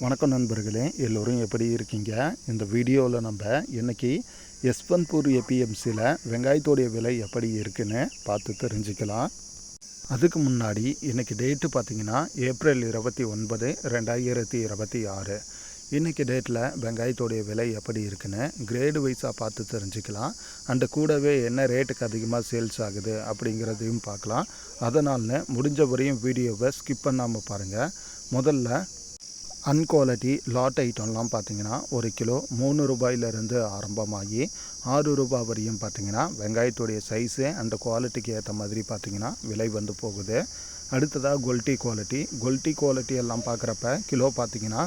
வணக்கம் நண்பர்களே, எல்லோரும் எப்படி இருக்கீங்க? இந்த வீடியோவில் நம்ம இன்றைக்கி யஸ்வந்த்பூர் ஏபிஎம்சியில் வெங்காயத்தோடைய விலை எப்படி இருக்குன்னு பார்த்து தெரிஞ்சுக்கலாம். அதுக்கு முன்னாடி இன்றைக்கி டேட்டு பார்த்திங்கன்னா ஏப்ரல் 29, 2026. இன்றைக்கி டேட்டில் வெங்காயத்தோடைய விலை எப்படி இருக்குன்னு கிரேடு வைஸாக பார்த்து தெரிஞ்சுக்கலாம். அண்டு கூடவே என்ன ரேட்டுக்கு அதிகமாக சேல்ஸ் ஆகுது அப்படிங்கிறதையும் பார்க்கலாம். அதனால் முடிஞ்ச வரையும் வீடியோவை ஸ்கிப் பண்ணாமல் பாருங்கள். முதல்ல அன்குவாலிட்டி லாட் ஐட்டம்லாம் பார்த்திங்கன்னா 1 கிலோ 3 ரூபாயிலிருந்து ஆரம்பமாகி 6 ரூபா வரையும் பார்த்திங்கன்னா வெங்காயத்துடைய சைஸு அந்த குவாலிட்டிக்கு ஏற்ற மாதிரி பார்த்திங்கன்னா விலை வந்து போகுது. அடுத்ததாக கொல்ட்டி குவாலிட்டி எல்லாம் பார்க்குறப்ப கிலோ பார்த்திங்கன்னா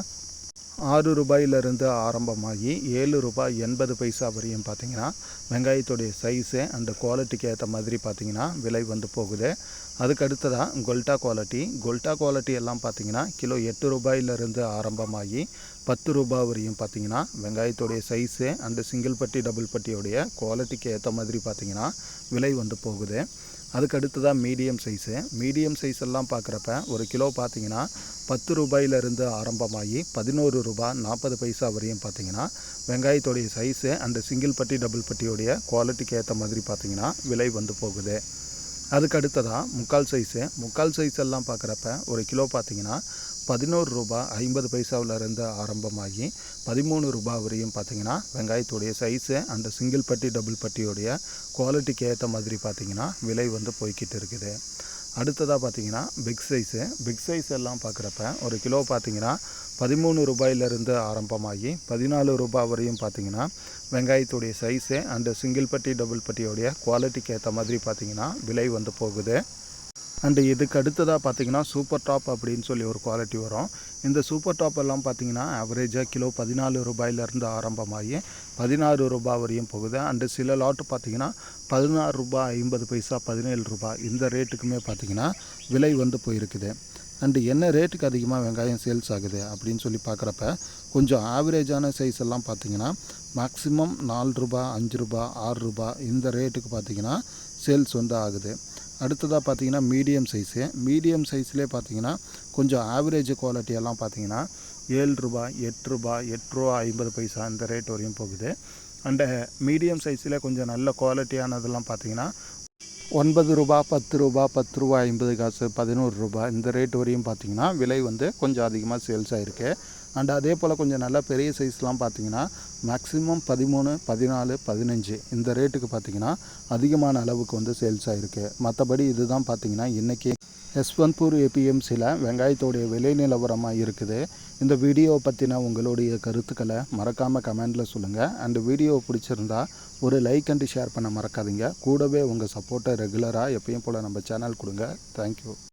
6 ரூபாயிலிருந்து ஆரம்பமாகி 7 ரூபாய் 80 பைசா வரையும் பார்த்திங்கன்னா வெங்காயத்துடைய சைஸு அந்த குவாலிட்டிக்கு ஏற்ற மாதிரி பார்த்திங்கன்னா விலை வந்து போகுது. அதுக்கு அடுத்ததாக கொல்ட்டா குவாலிட்டி எல்லாம் பார்த்திங்கன்னா கிலோ 8 ரூபாயிலிருந்து ஆரம்பமாகி 10 ரூபாய் வரையும் பார்த்திங்கன்னா வெங்காயத்துடைய சைஸு அந்த சிங்கிள் பட்டி டபுள் பட்டியோடைய குவாலிட்டிக்கு ஏற்ற மாதிரி பார்த்திங்கன்னா விலை வந்து போகுது. அதுக்கு அடுத்ததாக மீடியம் சைஸ் எல்லாம் பார்க்குறப்ப 1 கிலோ பார்த்திங்கன்னா 10 ரூபாயிலிருந்து ஆரம்பமாகி 11 ரூபாய் 40 பைசா வரையும் பார்த்திங்கன்னா வெங்காயத்துடைய சைஸு அந்த சிங்கிள் பட்டி டபுள் பட்டியோடைய குவாலிட்டிக்கு ஏற்ற மாதிரி பார்த்திங்கன்னா விலை வந்து போகுது. அதுக்கு அடுத்ததாக முக்கால் சைஸ் எல்லாம் பார்க்குறப்ப 1 கிலோ பார்த்திங்கன்னா 11 ரூபாய் 50 பைசாவிலிருந்து ஆரம்பமாகி 13 ரூபாய் வரையும் பார்த்திங்கன்னா வெங்காயத்துடைய சைஸு அந்த சிங்கிள் பட்டி டபுள் பட்டியோடைய குவாலிட்டிக்கு ஏற்ற மாதிரி பார்த்திங்கன்னா விலை வந்து போய்கிட்டு இருக்குது. அடுத்ததாக பார்த்திங்கன்னா பிக் சைஸ் எல்லாம் பார்க்குறப்ப 1 கிலோ பார்த்திங்கன்னா 13 ரூபாயிலிருந்து ஆரம்பமாகி 14 ரூபாய் வரையும் பார்த்திங்கன்னா வெங்காயத்துடைய சைஸு அண்டு சிங்கிள் பட்டி டபுள் பட்டியோடைய குவாலிட்டிக்கு ஏற்ற மாதிரி பார்த்திங்கன்னா விலை வந்து போகுது. அண்டு இதுக்கு அடுத்ததாக பார்த்திங்கன்னா சூப்பர் டாப் அப்படின்னு சொல்லி ஒரு குவாலிட்டி வரும். இந்த சூப்பர் டாப் எல்லாம் பார்த்திங்கன்னா ஆவரேஜாக கிலோ 14 ரூபாயிலிருந்து ஆரம்பமாகி 16 ரூபாய் வரையும் போகுது. அண்டு சில லாட்டு பார்த்திங்கன்னா 16 ரூபாய் 50 பைசா 17 ரூபாய் இந்த ரேட்டுக்குமே பார்த்திங்கன்னா விலை வந்து போயிருக்குது. அண்டு என்ன ரேட்டுக்கு அதிகமாக வெங்காயம் சேல்ஸ் ஆகுது அப்படின்னு சொல்லி பார்க்குறப்ப கொஞ்சம் ஆவரேஜான சைஸ் எல்லாம் பார்த்திங்கன்னா மேக்ஸிமம் 4 ரூபாய் 5 ரூபாய் 6 ரூபாய் இந்த ரேட்டுக்கு பார்த்திங்கன்னா சேல்ஸ் வந்து ஆகுது. அடுத்ததாக பார்த்திங்கன்னா மீடியம் சைஸ்லேயே பார்த்திங்கன்னா கொஞ்சம் ஆவரேஜ் குவாலிட்டியெல்லாம் பார்த்திங்கன்னா 7 ரூபாய் 8 ரூபாய் 8 ரூபா 50 பைசா இந்த ரேட் வரையும் போகுது. அண்டு மீடியம் சைஸில் கொஞ்சம் நல்ல குவாலிட்டியானதெல்லாம் பார்த்திங்கன்னா 9 ரூபாய் 10 ரூபாய் 10 ரூபாய் 50 காசு 11 ரூபாய் இந்த ரேட் வரையும் பார்த்திங்கன்னா விலை வந்து கொஞ்சம் அதிகமாக சேல்ஸ் ஆகிருக்கு. அண்ட் அதே போல் கொஞ்சம் நல்ல பெரிய சைஸ்லாம் பார்த்திங்கன்னா மேக்ஸிமம் 13, 14, 15 இந்த ரேட்டுக்கு பார்த்திங்கன்னா அதிகமான அளவுக்கு வந்து சேல்ஸ் ஆகிருக்கு. மற்றபடி இதுதான் பார்த்திங்கன்னா இன்றைக்கி யஸ்வந்த்பூர் ஏபிஎம்சியில் வெங்காயத்தோடைய விலை நிலவரமாக இருக்குது. இந்த வீடியோவை பற்றின உங்களுடைய கருத்துக்களை மறக்காமல் கமெண்டில் சொல்லுங்கள். அண்ட் வீடியோ பிடிச்சிருந்தா ஒரு லைக் அண்டு ஷேர் பண்ண மறக்காதீங்க. கூடவே உங்கள் சப்போர்ட்டை ரெகுலராக எப்பயும் போல் நம்ம சேனல் கொடுங்க. தேங்க்யூ.